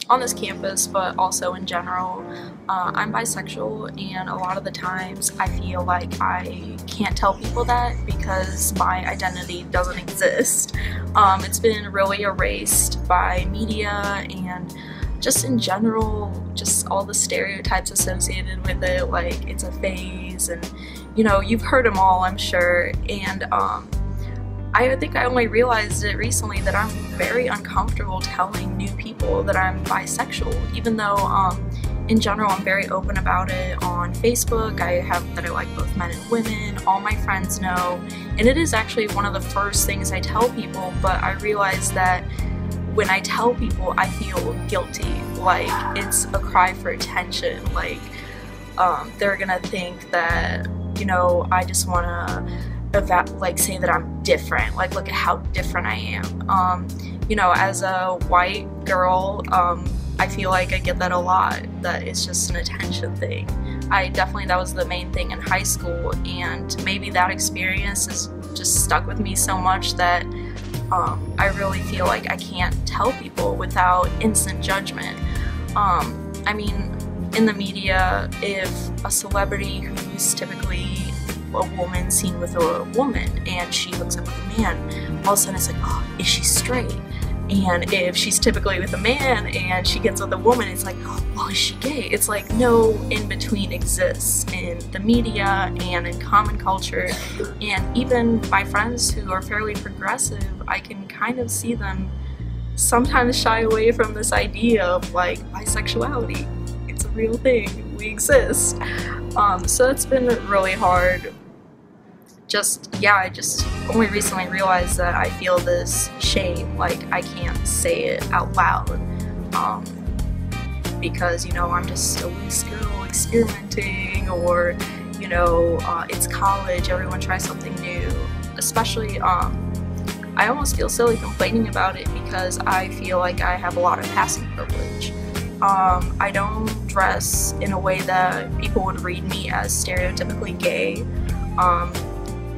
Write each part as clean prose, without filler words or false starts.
on this campus, but also in general. I'm bisexual, and a lot of the times I feel like I can't tell people that because my identity doesn't exist. It's been really erased by media and just in general, just all the stereotypes associated with it, like it's a phase, and you know, you've heard them all, I'm sure. And I think I only realized it recently that I'm very uncomfortable telling new people that I'm bisexual, even though in general I'm very open about it on Facebook. I have that I like both men and women, all my friends know, and it is actually one of the first things I tell people, but I realize that when I tell people I feel guilty, like it's a cry for attention, like they're gonna think that, you know, I just wanna like say that I'm different, like look at how different I am. You know, as a white girl, I feel like I get that a lot, that it's just an attention thing. That was the main thing in high school, and maybe that experience has just stuck with me so much that I really feel like I can't tell people without instant judgment. I mean, in the media, if a celebrity who's typically a woman seen with a woman and she hooks up with a man, all of a sudden it's like, oh, is she straight? And if she's typically with a man and she gets with a woman, it's like, oh, is she gay? It's like no in-between exists in the media and in common culture. And even my friends who are fairly progressive, I can kind of see them sometimes shy away from this idea of like bisexuality. It's a real thing, we exist. So it's been really hard. I just only recently realized that I feel this shame, like I can't say it out loud, because, you know, I'm just a loose girl experimenting, or, you know, it's college, everyone tries something new. Especially, I almost feel silly complaining about it because I feel like I have a lot of passing privilege. I don't dress in a way that people would read me as stereotypically gay.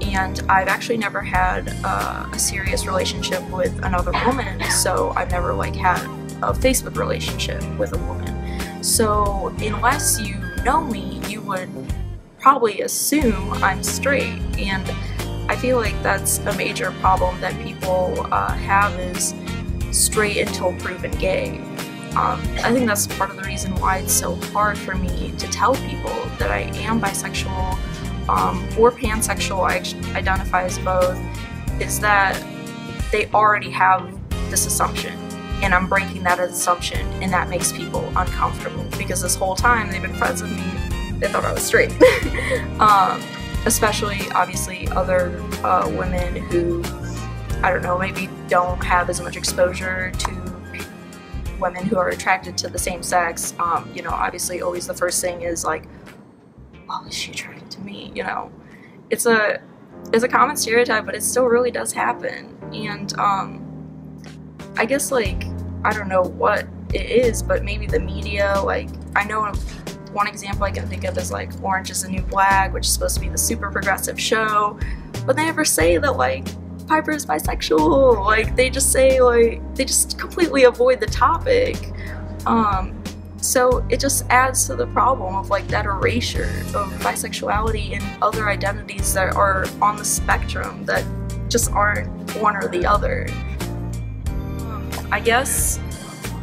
And I've actually never had a serious relationship with another woman, so I've never like had a Facebook relationship with a woman. So unless you know me, you would probably assume I'm straight, and I feel like that's a major problem that people have, is straight until proven gay. I think that's part of the reason why it's so hard for me to tell people that I am bisexual or pansexual. I identify as both, is that they already have this assumption, and I'm breaking that assumption, and that makes people uncomfortable because this whole time they've been friends with me, they thought I was straight. Especially, obviously, other women who, I don't know, maybe don't have as much exposure to women who are attracted to the same sex. You know, obviously always the first thing is like, oh, is she attracted to me? You know, it's a common stereotype, but it still really does happen. And I guess, like, I don't know what it is, but maybe the media, like, I know one example I can think of is like Orange is the New Black, which is supposed to be the super progressive show, but they never say that like Piper is bisexual. Like, they just say, like, they just completely avoid the topic. So it just adds to the problem of like that erasure of bisexuality and other identities that are on the spectrum that just aren't one or the other. I guess,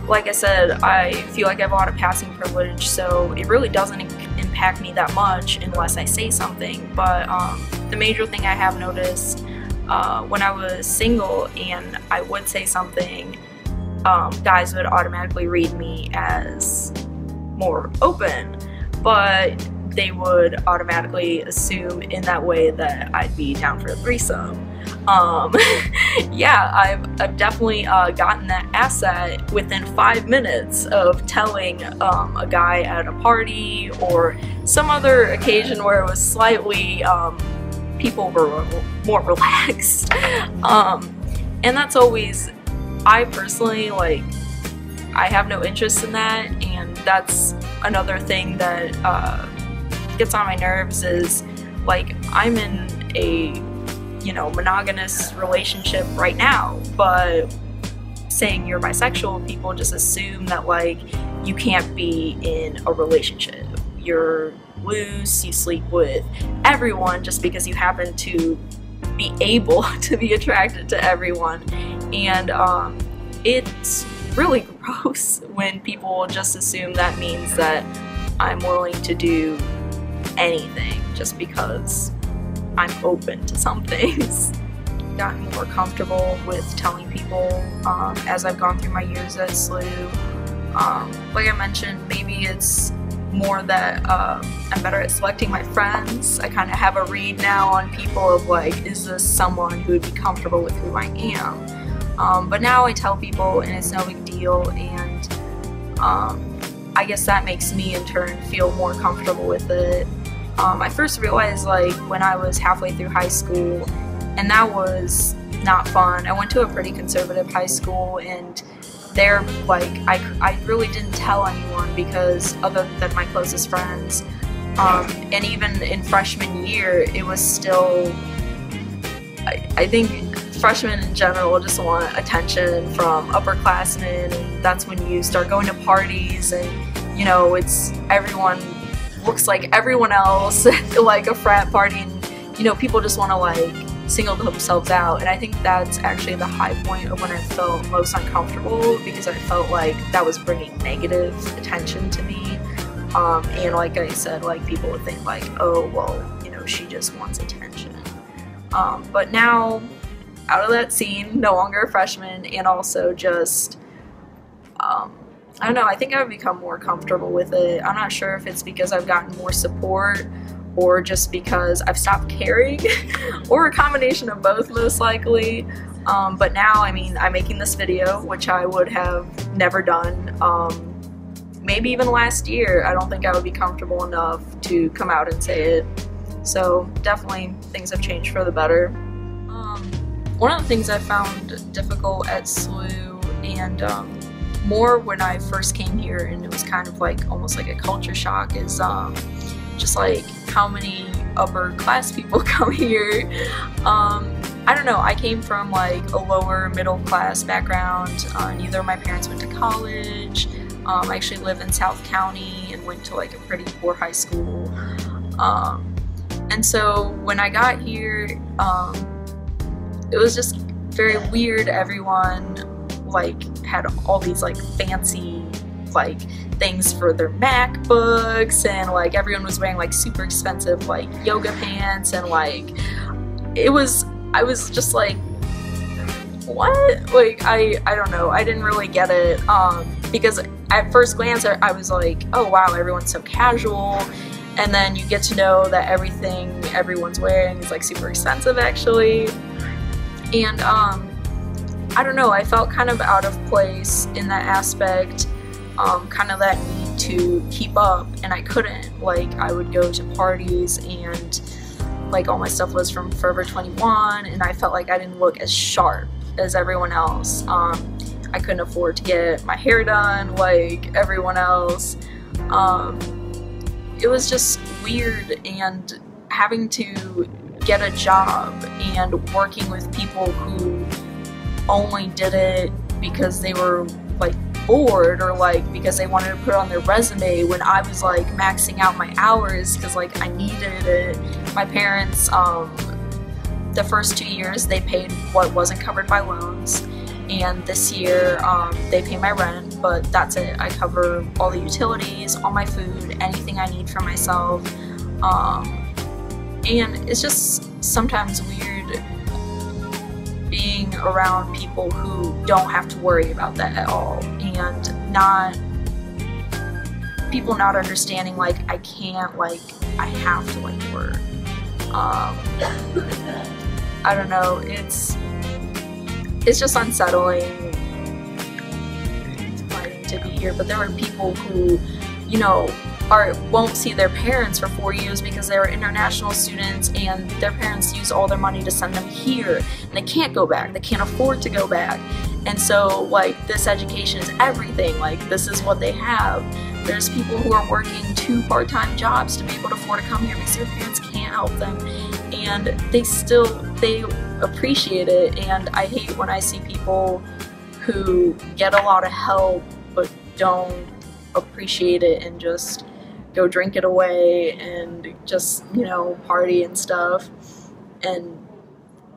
like I said, I feel like I have a lot of passing privilege, so it really doesn't impact me that much unless I say something. But the major thing I have noticed when I was single and I would say something, guys would automatically read me as more open, but they would automatically assume in that way that I'd be down for a threesome. Yeah, I've definitely gotten that asset within 5 minutes of telling a guy at a party or some other occasion where it was slightly people were more relaxed. And that's always, I personally, like, I have no interest in that, and that's another thing that gets on my nerves is, like, I'm in a, you know, monogamous relationship right now, but saying you're bisexual, people just assume that like you can't be in a relationship. You're loose, you sleep with everyone just because you happen to be able to be attracted to everyone. And it's really gross when people just assume that means that I'm willing to do anything just because I'm open to some things. Gotten more comfortable with telling people as I've gone through my years at SLU. Like I mentioned, maybe it's more that I'm better at selecting my friends. I kind of have a read now on people of like, is this someone who would be comfortable with who I am? But now I tell people and it's no big deal, and I guess that makes me in turn feel more comfortable with it. I first realized like when I was halfway through high school, and that was not fun. I went to a pretty conservative high school, and there, like, I really didn't tell anyone because other than my closest friends, and even in freshman year, it was still, I think freshmen in general just want attention from upperclassmen, and that's when you start going to parties, and you know, it's everyone looks like everyone else like a frat party, and you know, people just want to like single themselves out. And I think that's actually the high point of when I felt most uncomfortable, because I felt like that was bringing negative attention to me, and like I said, like people would think like, oh well, you know, she just wants attention. But now out of that scene, no longer a freshman, and also just I don't know, I think I've become more comfortable with it. I'm not sure if it's because I've gotten more support or just because I've stopped caring, or a combination of both most likely. But now, I mean, I'm making this video, which I would have never done, maybe even last year. I don't think I would be comfortable enough to come out and say it. So definitely things have changed for the better. One of the things I found difficult at SLU, and more when I first came here, and it was kind of like almost like a culture shock, is just like how many upper class people come here. I don't know, I came from like a lower middle class background. Neither of my parents went to college. I actually live in South County and went to like a pretty poor high school. And so when I got here, it was just very weird. Everyone like had all these like fancy like things for their MacBooks, and like everyone was wearing like super expensive like yoga pants, and like I was just like, what? Like I don't know, I didn't really get it, because at first glance I was like, oh wow, everyone's so casual, and then you get to know that everything everyone's wearing is like super expensive actually. And I don't know, I felt kind of out of place in that aspect, kind of that need to keep up, and I couldn't. Like, I would go to parties and like all my stuff was from Forever 21, and I felt like I didn't look as sharp as everyone else. I couldn't afford to get my hair done like everyone else. It was just weird, and having to get a job and working with people who only did it because they were like bored, or like because they wanted to put it on their resume, when I was like maxing out my hours because like I needed it. My parents, the first 2 years they paid what wasn't covered by loans, and this year they pay my rent, but that's it. I cover all the utilities, all my food, anything I need for myself. And it's just sometimes weird being around people who don't have to worry about that at all, and people not understanding like I can't, like I have to like work. I don't know, it's just unsettling fighting to be here. But there are people who, you know, won't see their parents for 4 years because they were international students, and their parents use all their money to send them here, and they can't go back, they can't afford to go back. And so like this education is everything, like this is what they have. There's people who are working 2 part-time jobs to be able to afford to come here because their parents can't help them, and they appreciate it. And I hate when I see people who get a lot of help but don't appreciate it and just go drink it away and just, you know, party and stuff, and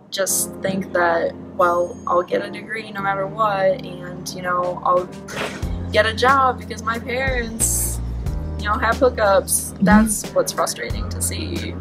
just think that, well, I'll get a degree no matter what, and, you know, I'll get a job because my parents, you know, have hookups. That's what's frustrating to see.